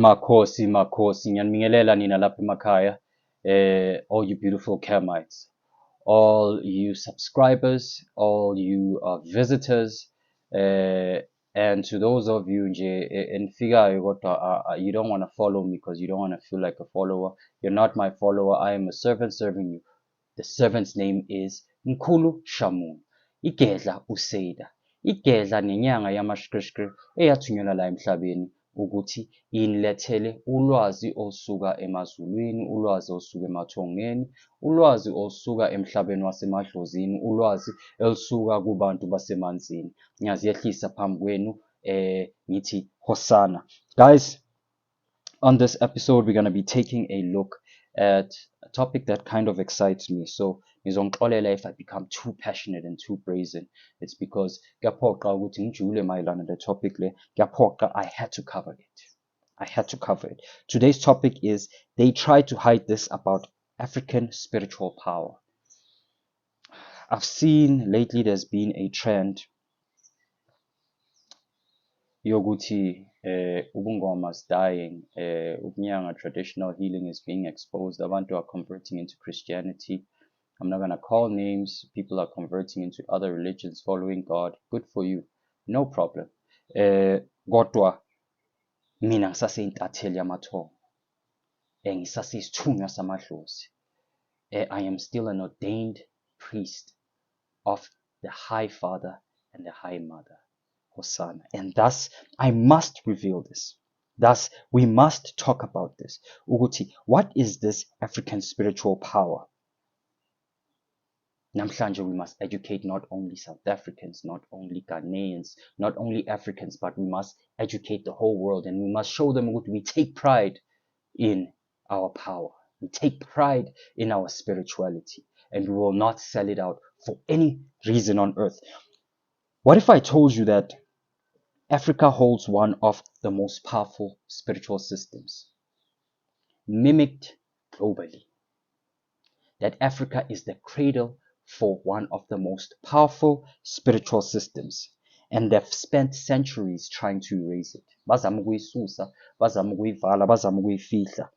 Makhosi, ngiyanibingelela nina lapha emakhaya, all you beautiful Kemites, all you subscribers, all you visitors, and to those of you nje enifikayo kodwa you don't want to follow me because you don't want to feel like a follower. You're not my follower. I am a servant serving you. The servant's name is Nkulu Shamun. Igedla uSeida. Igedla nenyanga yamashkrishkri eyathunyelwa la emhlabeni ukuthi inilethele ulwazi olusuka emazulwini, ulwazi olusuka emathongeni, ulwazi olusuka emhlabeni wasemadlozini, ulwazi elisuka kubantu basemanzini. Ngiyaziyehlisa phambi kwenu ngithi Hosana. Guys, on this episode we're going to be taking a look at a topic that kind of excites me. So if I become too passionate and too brazen, it's because the topic I had to cover it. I had to cover it. Today's topic is they try to hide this about African spiritual power. I've seen lately there's been a trend yoguti ubungoma is dying, ukunyanga traditional healing is being exposed, abantu are converting into Christianity. I'm not going to call names. People are converting into other religions, following God. Good for you, no problem. Kodwa mina ngisaseyintatheli yamathongo, ngisasiyisithunywa samadlozi. I am still an ordained priest of the High Father and the High Mother, Hosana. And thus, I must reveal this. Thus, we must talk about this. Uguti, what is this African spiritual power? Namhlanje, we must educate not only South Africans, not only Ghanaians, not only Africans, but we must educate the whole world, and we must show them what we take pride in our power. We take pride in our spirituality, and we will not sell it out for any reason on earth. What if I told you that Africa holds one of the most powerful spiritual systems, mimicked globally? That Africa is the cradle for one of the most powerful spiritual systems, and they've spent centuries trying to erase it. Bazama ukuyisusa, bazama ukuyivala, bazama ukuyifihla.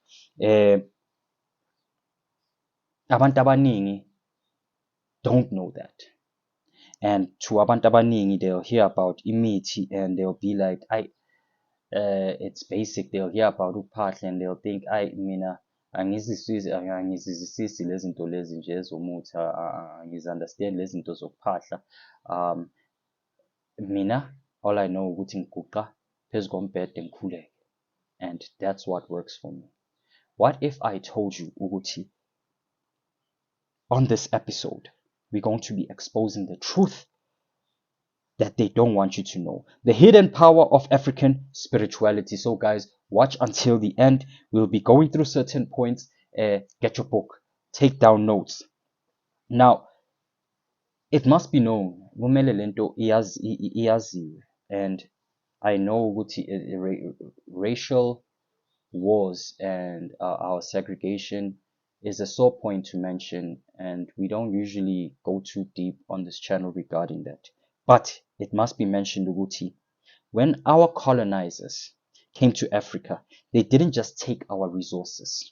Abantu abaningi don't know that. And to abantu abaningi, they'll hear about imithi and they'll be like, it's basic. They'll hear about uphahla and they'll think, mina angizizwisisi lezi zinto lezi nje ezomuthi, angizi-understand lezi zinto zokuphahla. Mina, all I know ukuthi ngiguqa phezu kombhede ngikhuleke. And that's what works for me. What if I told you ukuthi on this episode, we're going to be exposing the truth that they don't want you to know. The hidden power of African spirituality. So guys, watch until the end. We'll be going through certain points. Get your book. Take down notes. Now, it must be known. And I know racial wars and our segregation is a sore point to mention, and we don't usually go too deep on this channel regarding that. But it must be mentioned, Uguti, when our colonizers came to Africa, they didn't just take our resources.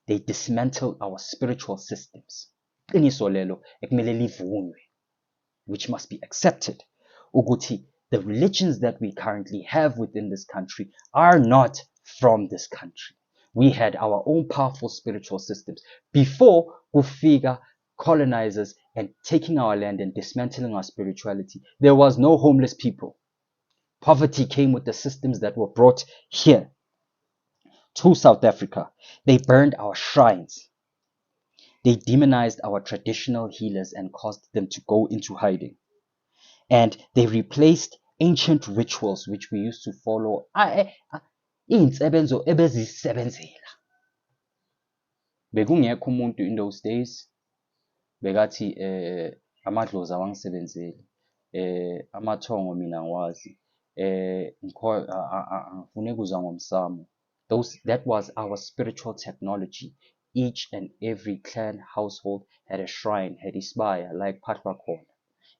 They dismantled our spiritual systems, which must be accepted. Uguti, the religions that we currently have within this country are not from this country. We had our own powerful spiritual systems before kufika colonizers and taking our land and dismantling our spirituality. There was no homeless people. Poverty came with the systems that were brought here to South Africa. They burned our shrines. They demonized our traditional healers and caused them to go into hiding. And they replaced ancient rituals which we used to follow. Bekungekho umuntu in those days bekathi amadlozi awangisebenzeli, amathongo mina ngiwazi, ngifune ukuzwa ngomsamo. That was our spiritual technology. Each and every clan household had a shrine, had isibaya like Patlakon,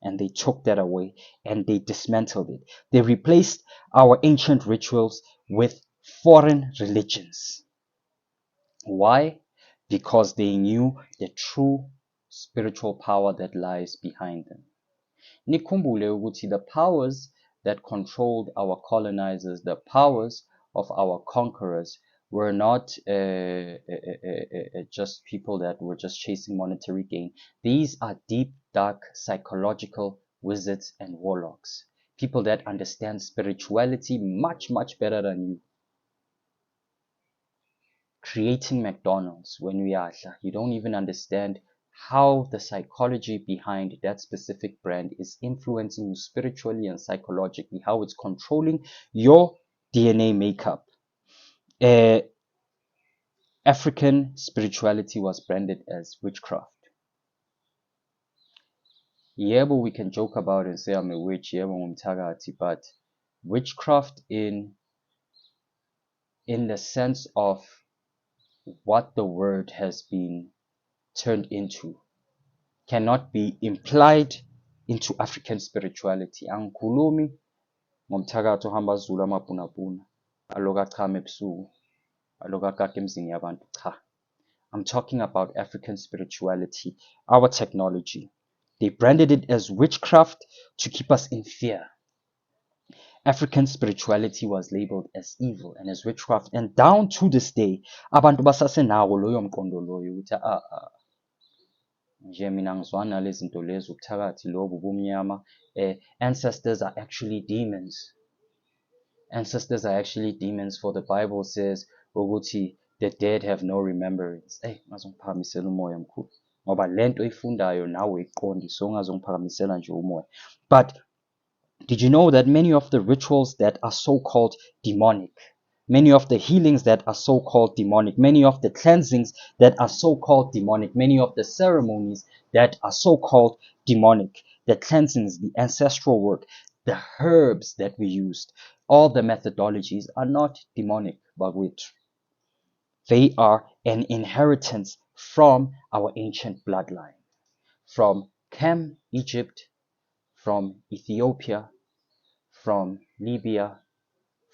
and they took that away and they dismantled it. They replaced our ancient rituals with foreign religions. Why? Because they knew the true spiritual power that lies behind them. Nikhumbule ukuthi the powers that controlled our colonizers, the powers of our conquerors, were not just people that were just chasing monetary gain. These are deep, dark, psychological wizards and warlocks. People that understand spirituality much, much better than you. Creating McDonald's when we are, you don't even understand how the psychology behind that specific brand is influencing you spiritually and psychologically, how it's controlling your DNA makeup. African spirituality was branded as witchcraft. Yebo, we can joke about it and say I'm a witch, yebo ngumthakathi, but witchcraft in the sense of what the word has been turned into cannot be implied into African spirituality. Angikhulumi ngomthakathi ohamba azulu amabhunabhuna aloku achama ebusuku aloku akaka emzini yabantu cha. I'm talking about African spirituality, our technology. They branded it as witchcraft to keep us in fear. African spirituality was labeled as evil and as witchcraft, and down to this day abantu basasenawo loyo mqondo loyo ukuthi nje mina ngizwana nalezi zinto lezi ubuthakathi lobu bumnyama. Ancestors are actually demons. Ancestors are actually demons, for the Bible says ukuthi the dead have no remembrance. Ngazongiphakamisela umoya mkhulu ngoba lento oyifundayo nawe iqondi, so ngazongiphakamisela nje umoya. But did you know that many of the rituals that are so-called demonic, many of the healings that are so-called demonic, many of the cleansings that are so-called demonic, many of the ceremonies that are so-called demonic, the cleansings, the ancestral work, the herbs that we used, all the methodologies are not demonic, but which they are an inheritance from our ancient bloodline, from Chem, Egypt, from Ethiopia, from Libya,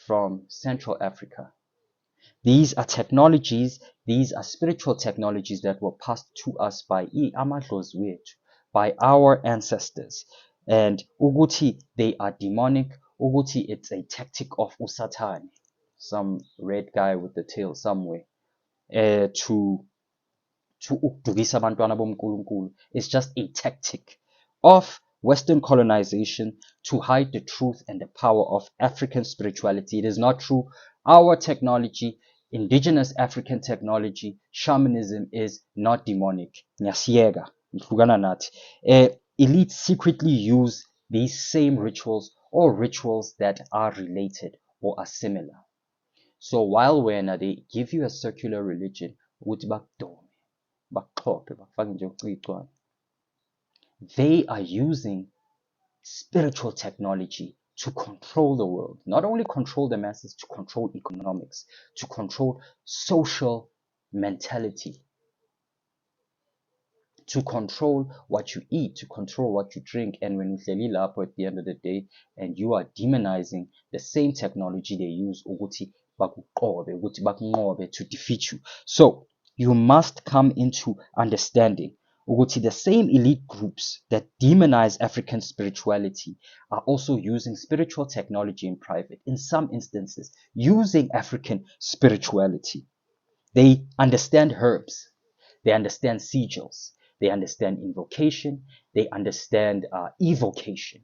from Central Africa. These are technologies, these are spiritual technologies that were passed to us by amadlozi wethu, by our ancestors. And ukuthi they are demonic, ukuthi it's a tactic of uSatan, some red guy with the tail somewhere, to ukudukisa abantwana bomkhulunkulu. It's just a tactic of Western colonization to hide the truth and the power of African spirituality. It is not true. Our technology, indigenous African technology, shamanism is not demonic. Nyasiyeka, ihlukana nathi. Elites secretly use these same rituals or rituals that are related or are similar. So while when they give you a circular religion, ukuthi bakudome, bakuxhophe, bakufake nje ucicwane, they are using spiritual technology to control the world. Not only control the masses, to control economics, to control social mentality, to control what you eat, to control what you drink. And when uhleli lapho at the end of the day, and you are demonizing the same technology they use, ukuthi bakuqobe, ukuthi bakunqobe, to defeat you. So you must come into understanding ukuthi the same elite groups that demonize African spirituality are also using spiritual technology in private, in some instances, using African spirituality. They understand herbs, they understand sigils, they understand invocation, they understand evocation.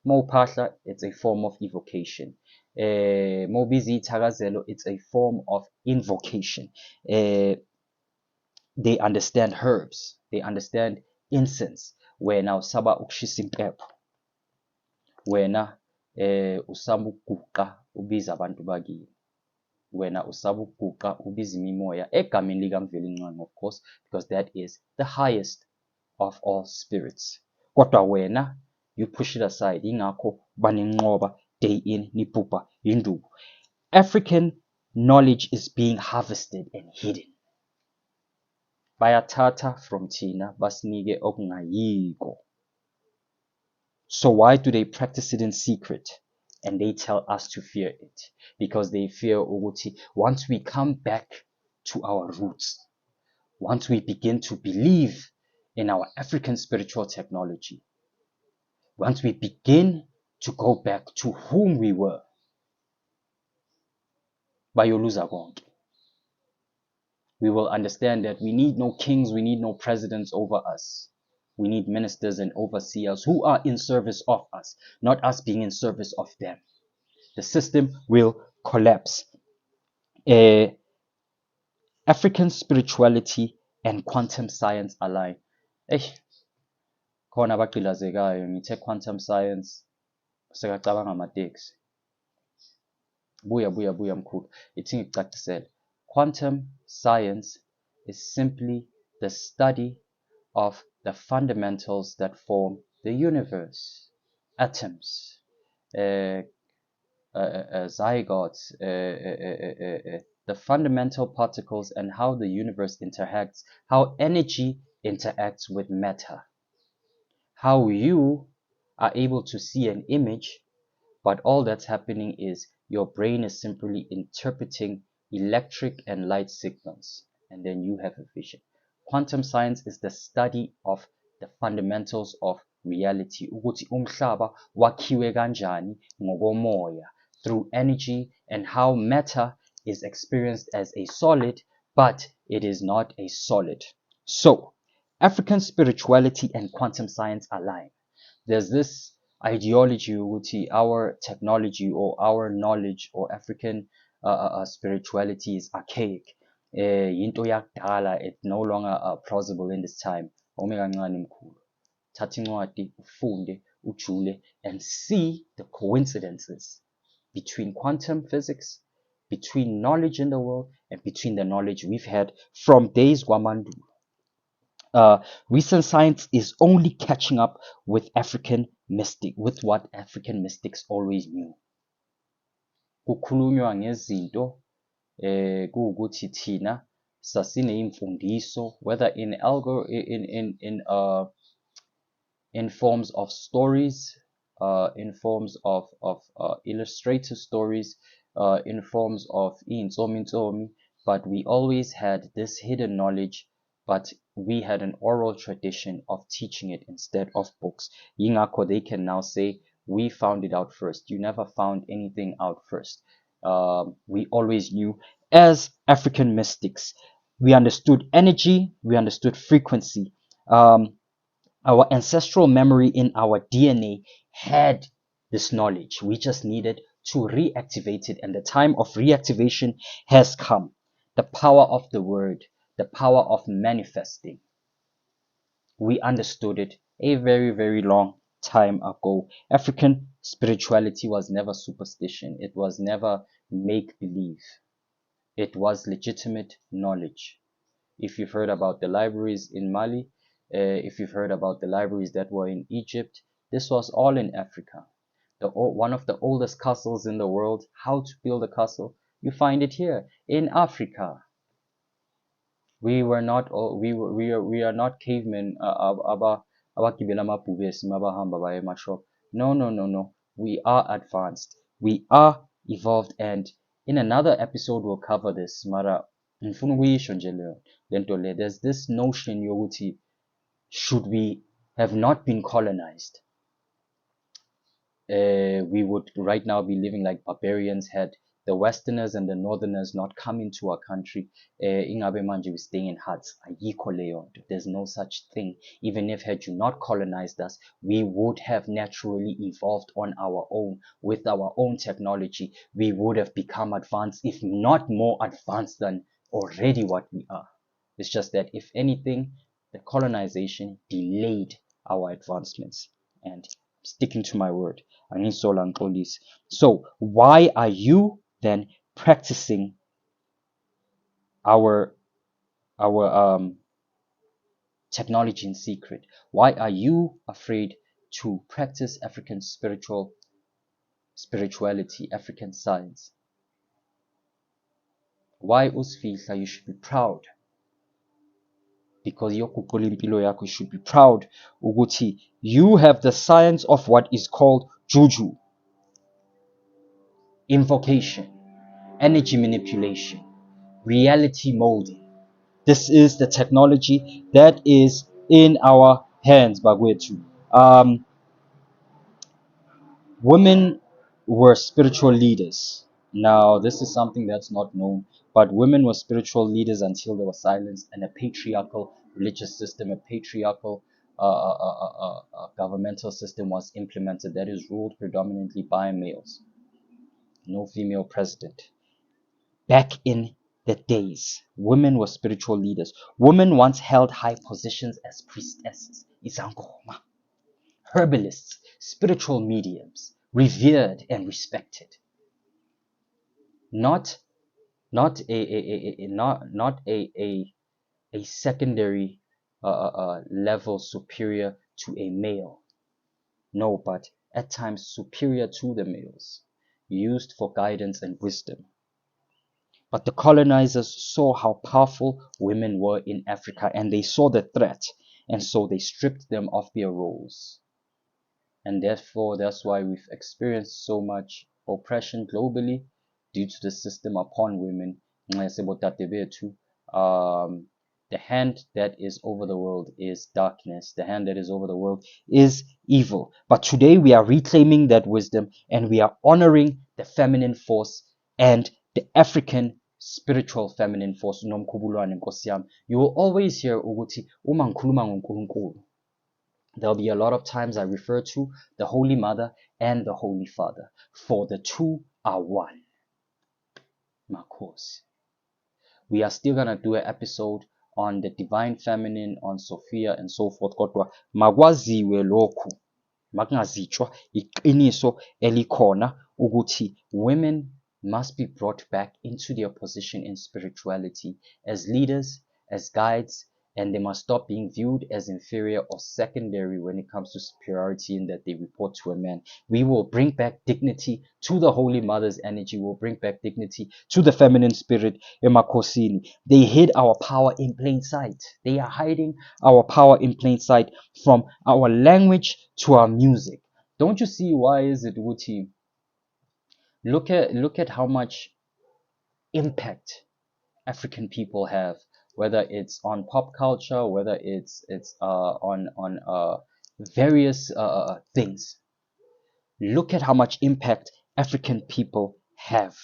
Mopahla, it's a form of evocation. Mobizi Tagazelo, it's a form of invocation. They understand herbs, they understand incense. Wena usaba ukushisa impepho, wena usaba ukuguqa ubiza abantu bakini, wena usaba ukuguqa ubiza imimoya egameni likaMveli-Ncwane, of course, because that is the highest of all spirits. Kodwa wena, you push it aside, ingakho baninqoba day in nibhubha induku. African knowledge is being harvested and hidden. Bayathatha from thina basinike okungayiko. So why do they practice it in secret? and they tell us to fear it because they fear ukuthi once we come back to our roots, once we begin to believe in our African spiritual technology, once we begin to go back to whom we were, bayoluza konke. We will understand that we need no kings, we need no presidents over us. We need ministers and overseers who are in service of us, not us being in service of them. The system will collapse. African spirituality and quantum science align. Khona abagqilazekayo ngithe quantum science sekacabanga amateksi. Buya mkhulu. Ithi ngikucacisele. Quantum science is simply the study of the fundamentals that form the universe. Atoms, zygotes, the fundamental particles and how the universe interacts, how energy interacts with matter, how you are able to see an image, but all that's happening is your brain is simply interpreting electric and light signals, and then you have a vision. Quantum science is the study of the fundamentals of reality. Ukuthi umhlaba wakhiwe kanjani ngokomoya, through energy, and how matter is experienced as a solid, but it is not a solid. So, African spirituality and quantum science align. There's this ideology ukuthi our technology or our knowledge or African spirituality is archaic. Yinto yakudala, it's no longer plausible in this time. Ome kancane mkhulu. Thatha incwadi, ufunde, ujule, and see the coincidences between quantum physics, between knowledge in the world, and between the knowledge we've had from days Gwamandu. Recent science is only catching up with with what African mystics always knew. Kukhulunywa ngezinto kuwukuthi thina sasineyimfundiso, whether in forms of stories, in forms of illustrator stories, in forms of intsomi, but we always had this hidden knowledge, but we had an oral tradition of teaching it instead of books. Yingakho they can now say, we found it out first. You never found anything out first. We always knew, as African mystics, we understood energy, we understood frequency. Our ancestral memory in our DNA had this knowledge. We just needed to reactivate it, and the time of reactivation has come. The power of the word, the power of manifesting. We understood it a very, very long time ago. African spirituality was never superstition. It was never make-believe. It was legitimate knowledge. If you've heard about the libraries in Mali, if you've heard about the libraries that were in Egypt, this was all in Africa. One of the oldest castles in the world, how to build a castle, you find it here in Africa. We are not cavemen. No. We are advanced. We are evolved, and in another episode we'll cover this. Mara ngifuna ukuyisho nje lento le. There's this notion yokuthi, should we have not been colonized, we would right now be living like barbarians had the Westerners and the Northerners not come into our country. Ingabe manje we staying in huts. Ayikho leyo nto. There's no such thing. Even if had you not colonized us, we would have naturally evolved on our own with our own technology. We would have become advanced, if not more advanced than already what we are. It's just that if anything, the colonization delayed our advancements. And sticking to my word. So why are you then practicing our technology in secret? Why are you afraid to practice African spirituality, African science? Why usfihla? You should be proud. Because you should be proud ukuthi you have the science of what is called juju. invocation, energy manipulation, reality molding. This is the technology that is in our hands, Bagwetu. Women were spiritual leaders. Now, this is something that's not known, but women were spiritual leaders until they were silenced, and a patriarchal religious system, a patriarchal governmental system was implemented that is ruled predominantly by males. No female president. Back in the days, women were spiritual leaders. Women once held high positions as priestesses, izangoma, herbalists, spiritual mediums, revered and respected. Not a secondary level superior to a male. No, but at times superior to the males, used for guidance and wisdom. But the colonizers saw how powerful women were in Africa, and they saw the threat, and so they stripped them of their roles. And therefore, that's why we've experienced so much oppression globally due to the system upon women. The hand that is over the world is darkness. The hand that is over the world is evil. But today we are reclaiming that wisdom, and we are honoring the feminine force and the African spiritual feminine force. Nomkhubulwane Nkosi yami. You will always hear ukuthi uma ngikhuluma ngoNkulunkulu, there'll be a lot of times I refer to the Holy Mother and the Holy Father, for the two are one. Makhosi. We are still gonna do an episode on the divine feminine, on Sophia and so forth. Kodwa makwaziwe lokhu, makungazitshwa iqiniso elikhona ukuthi women must be brought back into their position in spirituality as leaders, as guides, and they must stop being viewed as inferior or secondary when it comes to superiority in that they report to a man. We will bring back dignity to the Holy Mother's energy. We'll bring back dignity to the feminine spirit, Emakosini. They hid our power in plain sight. They are hiding our power in plain sight, from our language to our music. Don't you see why is it, Wuti? Look at how much impact African people have, whether it's on pop culture, whether it's on various things. Look at how much impact African people have,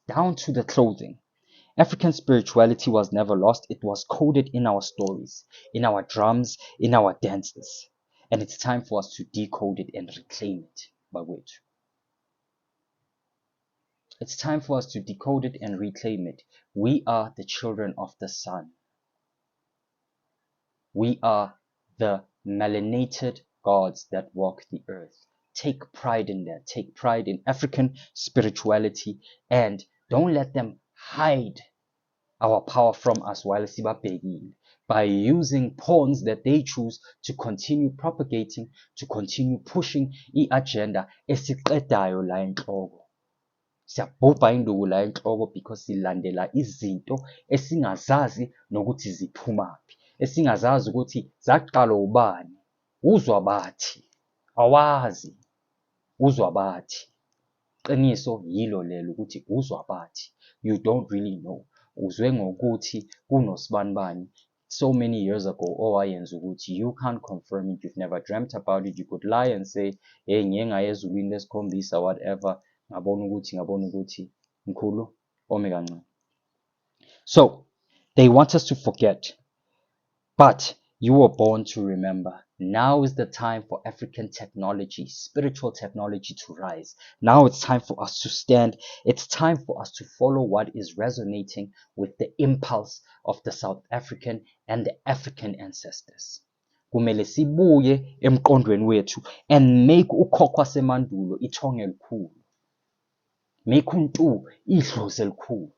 down to the clothing. African spirituality was never lost. It was coded in our stories, in our drums, in our dances. And it's time for us to decode it and reclaim it. By which? It's time for us to decode it and reclaim it. We are the children of the sun. We are the melanated gods that walk the earth. Take pride in that. Take pride in African spirituality, and don't let them hide our power from us while sibabhekile, by using pawns that they choose to continue propagating, to continue pushing i-agenda esiqedayo la enhloko. Siyabhubha induku la enhloko because silandela izinto esingazazi nokuthi ziphumaphi, esingazazi ukuthi zaqala ubani, uzwa bathi, awazi, uzwa bathi. Qiniso yilo lelo ukuthi uzwa bathi. You don't really know. Uzwe ngokuthi kunosbanibani so many years ago owayenza ukuthi. You can't confirm it. You've never dreamt about it. You could lie and say, hey, ngiye ngaya ezulwini lesikhombisa, whatever. Ngabona ukuthi mkhulu ome kancane. So they want us to forget, but you were born to remember. Now is the time for African technology, spiritual technology, to rise. Now it's time for us to stand. It's time for us to follow what is resonating with the impulse of the South African and the African ancestors. Kumele sibuye emqondweni wethu and make ukhokha semandulo ithonga elikhulu. Make untu idlozi elikhulu.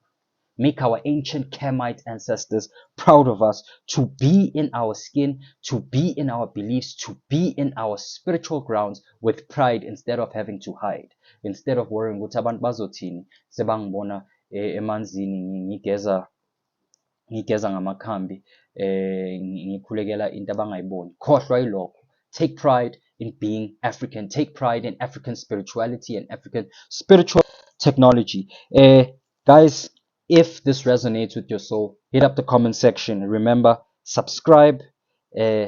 Make our ancient Kemite ancestors proud of us, to be in our skin, to be in our beliefs, to be in our spiritual grounds with pride, instead of having to hide, instead of worrying ukuthi abantu bazothini sebangibona emanzini ngigeza ngamakhambi ngikhulekela into abangayiboni. Khohlwa yilokho. Take pride in being African. Take pride in African spirituality and African spiritual technology. Guys, if this resonates with your soul, hit up the comment section. Remember, subscribe,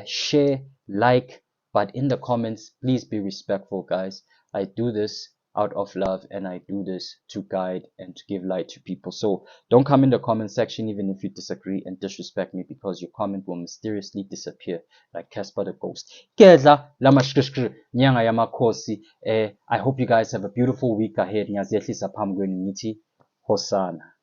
share, like, but in the comments, please be respectful, guys. I do this out of love and I do this to guide and to give light to people. So don't come in the comment section even if you disagree and disrespect me, because your comment will mysteriously disappear like Casper the Ghost. Kedla lamashkishkir nyanga yamakhosi. I hope you guys have a beautiful week ahead. Ngiyazehlisa phambi kwenu ngithi Hosana.